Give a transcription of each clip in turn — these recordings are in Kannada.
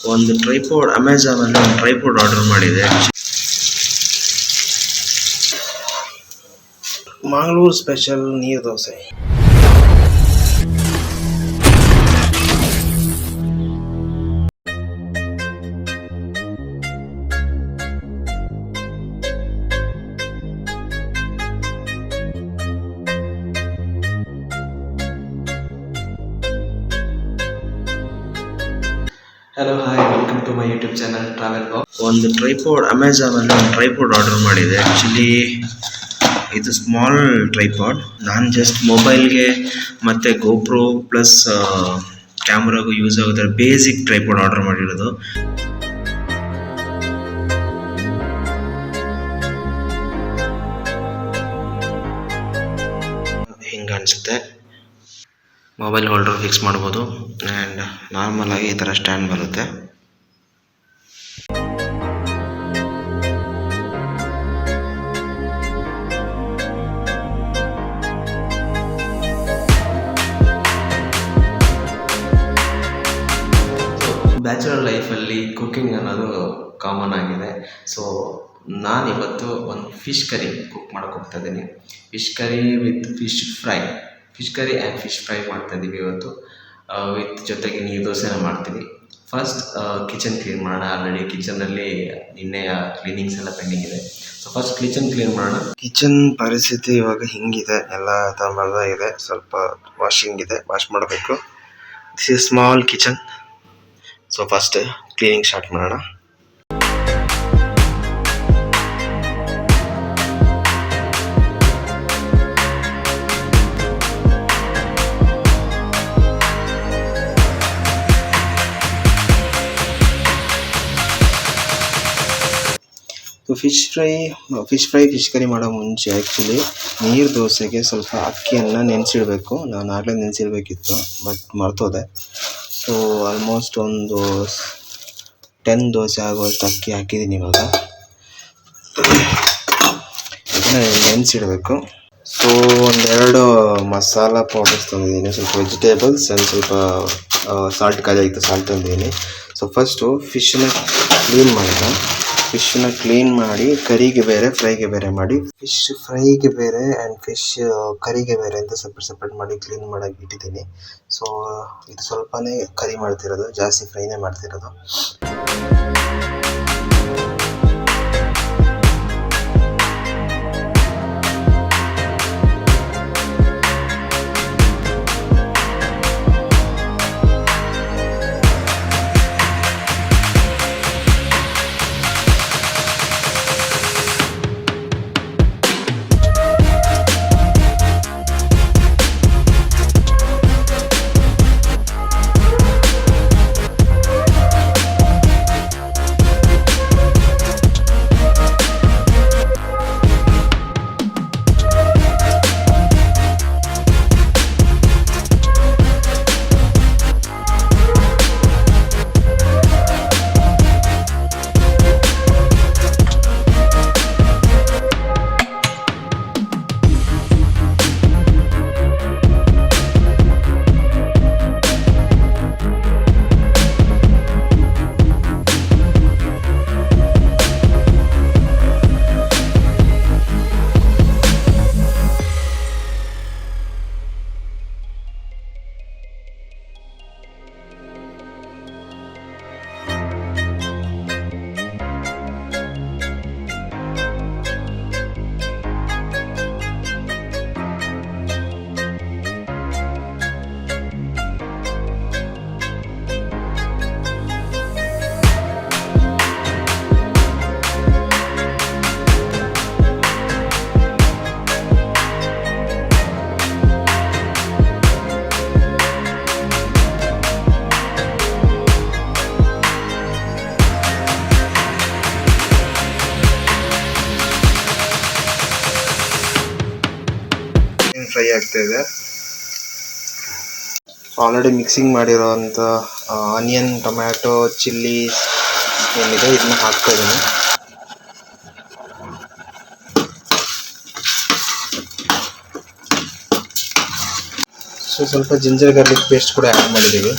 ಒಂದು ಟ್ರೈಪಾಡ್ ಅಮೆಜಾನ್ ಅಲ್ಲಿ ಒಂದು ಟ್ರೈಪಾಡ್ ಆರ್ಡರ್ ಮಾಡಿದೆ. ಮಂಗಳೂರು ಸ್ಪೆಷಲ್ ನೀರು dosa. Hello hi, welcome to my YouTube channel travel blog. ಒಂದು ಟ್ರೈಪಾಡ್ ಅಮೆಜಾನ್ ಅಲ್ಲಿ ಒಂದು ಟ್ರೈಪಾಡ್ ಆರ್ಡರ್ ಮಾಡಿದೆ. ಆ್ಯಕ್ಚುಲಿ ಇದು ಸ್ಮಾಲ್ ಟ್ರೈಪಾಡ್. ನಾನು ಜಸ್ಟ್ ಮೊಬೈಲ್ಗೆ ಮತ್ತು ಗೋಪ್ರೋ ಪ್ಲಸ್ ಕ್ಯಾಮ್ರಾಗೂ ಯೂಸ್ ಆಗುತ್ತೆ ಬೇಸಿಕ್ ಟ್ರೈಪಾಡ್ ಆರ್ಡರ್ ಮಾಡಿರೋದು. ಹಿಂಗೆ ಅನಿಸುತ್ತೆ. ಮೊಬೈಲ್ ಹೋಲ್ಡರ್ ಫಿಕ್ಸ್ ಮಾಡ್ಬೋದು ಆ್ಯಂಡ್ ನಾರ್ಮಲ್ ಆಗಿ ಈ ಥರ ಸ್ಟ್ಯಾಂಡ್ ಬರುತ್ತೆ. ಬ್ಯಾಚುಲರ್ ಲೈಫಲ್ಲಿ ಕುಕ್ಕಿಂಗ್ ಅನ್ನೋದು ಕಾಮನ್ ಆಗಿದೆ. ಸೊ ನಾನಿವತ್ತು ಒಂದು ಫಿಶ್ ಕರಿ ಕುಕ್ ಮಾಡೋಕೆ ಹೋಗ್ತಾ ಇದ್ದೀನಿ. Fish curry with fish fry, fish curry and fish fry ಮಾಡ್ತಾ ಇದ್ದೀವಿ ಇವತ್ತು. ವಿತ್ ಜೊತೆಗೆ ನೀರು ದೋಸೆನ ಮಾಡ್ತೀವಿ. ಫಸ್ಟ್ ಕಿಚನ್ ಕ್ಲೀನ್ ಮಾಡೋಣ. ಆಲ್ರೆಡಿ ಕಿಚನಲ್ಲಿ ನಿನ್ನೆಯ ಕ್ಲೀನಿಂಗ್ಸ್ ಎಲ್ಲ ಪೆಂಡಿಂಗ್ ಇದೆ. ಸೊ ಫಸ್ಟ್ ಕಿಚನ್ ಕ್ಲೀನ್ ಮಾಡೋಣ. ಕಿಚನ್ ಪರಿಸ್ಥಿತಿ ಇವಾಗ ಹಿಂಗಿದೆ, ಎಲ್ಲ ಇದೆ. ಸ್ವಲ್ಪ ವಾಷಿಂಗ್ ಇದೆ, ವಾಶ್ ಮಾಡಬೇಕು. This is small kitchen. So first cleaning start ಮಾಡೋಣ. ಫಿಶ್ ಕರಿ ಮಾಡೋ ಮುಂಚೆ ಆ್ಯಕ್ಚುಲಿ ನೀರು ದೋಸೆಗೆ ಸ್ವಲ್ಪ ಅಕ್ಕಿಯನ್ನು ನೆನೆಸಿಡಬೇಕು. ನಾನು ಆಗಲೇ ನೆನೆಸಿಡಬೇಕಿತ್ತು, ಬಟ್ ಮರ್ತೋದೆ. ಸೊ ಆಲ್ಮೋಸ್ಟ್ ಒಂದು 10 ದೋಸೆ ಆಗುವಷ್ಟು ಅಕ್ಕಿ ಹಾಕಿದ್ದೀನಿ ಇವಾಗ. ಇದನ್ನು ನೆನೆಸಿಡಬೇಕು. ಸೊ ಒಂದೆರಡು ಮಸಾಲ ಪೌಡರ್ಸ್ ತಂದಿದ್ದೀನಿ, ಸ್ವಲ್ಪ ವೆಜಿಟೇಬಲ್ಸ್ ಆ್ಯಂಡ್ ಸ್ವಲ್ಪ ಸಾಲ್ಟ್, ಕಾಯಿತು ಸಾಲ್ಟ್ ತಂದಿದ್ದೀನಿ. ಸೊ ಫಸ್ಟು ಫಿಶನ್ನ ಕ್ಲೀನ್ ಮಾಡಿ ಕರಿಗೆ ಬೇರೆ, ಫ್ರೈಗೆ ಬೇರೆ ಮಾಡಿ, ಫಿಶ್ ಫ್ರೈಗೆ ಬೇರೆ ಆ್ಯಂಡ್ ಫಿಶ್ ಕರಿಗೆ ಬೇರೆ ಅಂತ ಸಪ್ರೇಟ್ ಮಾಡಿ ಕ್ಲೀನ್ ಮಾಡೋಕೆ ಇಟ್ಟಿದ್ದೀನಿ. ಸೊ ಇದು ಸ್ವಲ್ಪನೇ ಕರಿ ಮಾಡ್ತಿರೋದು, ಜಾಸ್ತಿ ಫ್ರೈನೇ ಮಾಡ್ತಿರೋದು. ಫ್ರೈ ಆಗ್ತಾ ಇದೆ. ಆಲ್ರೆಡಿ ಮಿಕ್ಸಿಂಗ್ ಮಾಡಿರೋವಂಥ ಆನಿಯನ್, ಟೊಮ್ಯಾಟೊ, ಚಿಲ್ಲಿ ಏನಿದೆ ಇದನ್ನ ಹಾಕ್ತಾ ಇದ್ದೀನಿ. ಸೊ ಸ್ವಲ್ಪ ಜಿಂಜರ್ ಗಾರ್ಲಿಕ್ ಪೇಸ್ಟ್ ಕೂಡ ಆ್ಯಡ್ ಮಾಡಿದ್ದೀವಿ.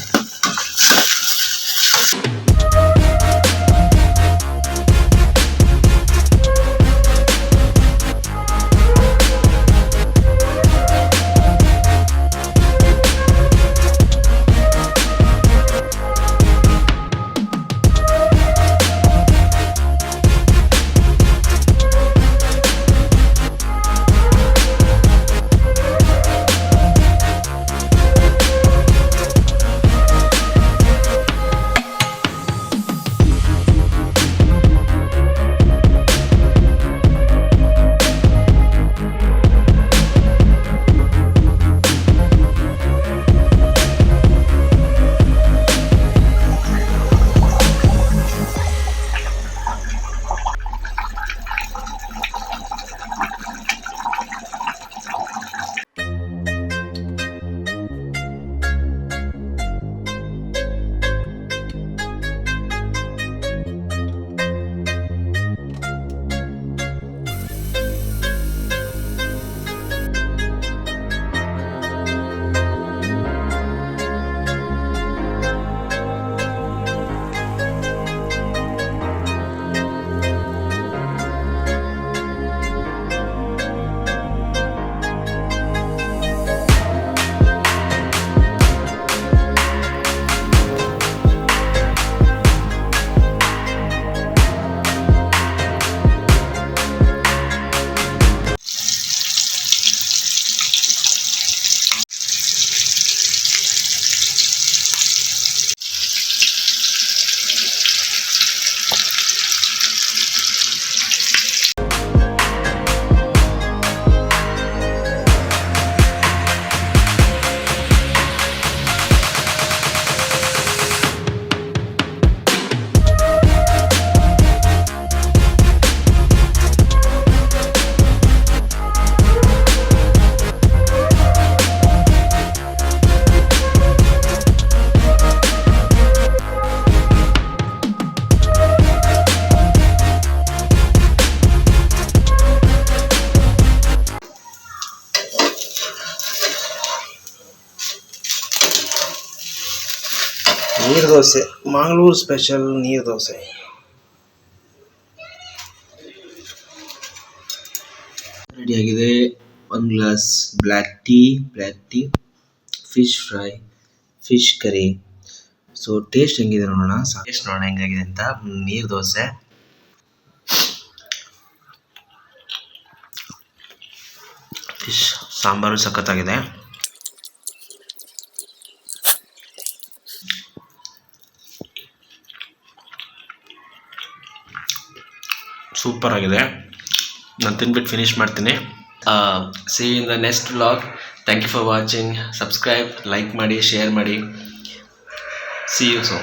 ನೀರು ದೋಸೆ, ಮಂಗಳೂರು ಸ್ಪೆಷಲ್ ನೀರು ದೋಸೆ. ರೆಡಿಯಾಗಿದೆ. ಒಂದು glass black tea, fish fry, fish curry. So taste ಹೆಂಗಿದೆ ನೋಡೋಣ. ಟೇಸ್ಟ್ ನೋಡೋಣ ಹೆಂಗಾಗಿದೆ ಅಂತ. ನೀರು ದೋಸೆ, ಫಿಶ್ ಸಾಂಬಾರು ಸಖತ್ತಾಗಿದೆ. ಸೂಪರ್ ಆಗಿದೆ. ನಾನು ತಿನ್ಬಿಟ್ಟು ಫಿನಿಶ್ ಮಾಡ್ತೀನಿ. See in the next vlog. Thank you for watching. Subscribe, like ಮಾಡಿ, ಶೇರ್ ಮಾಡಿ. See you so.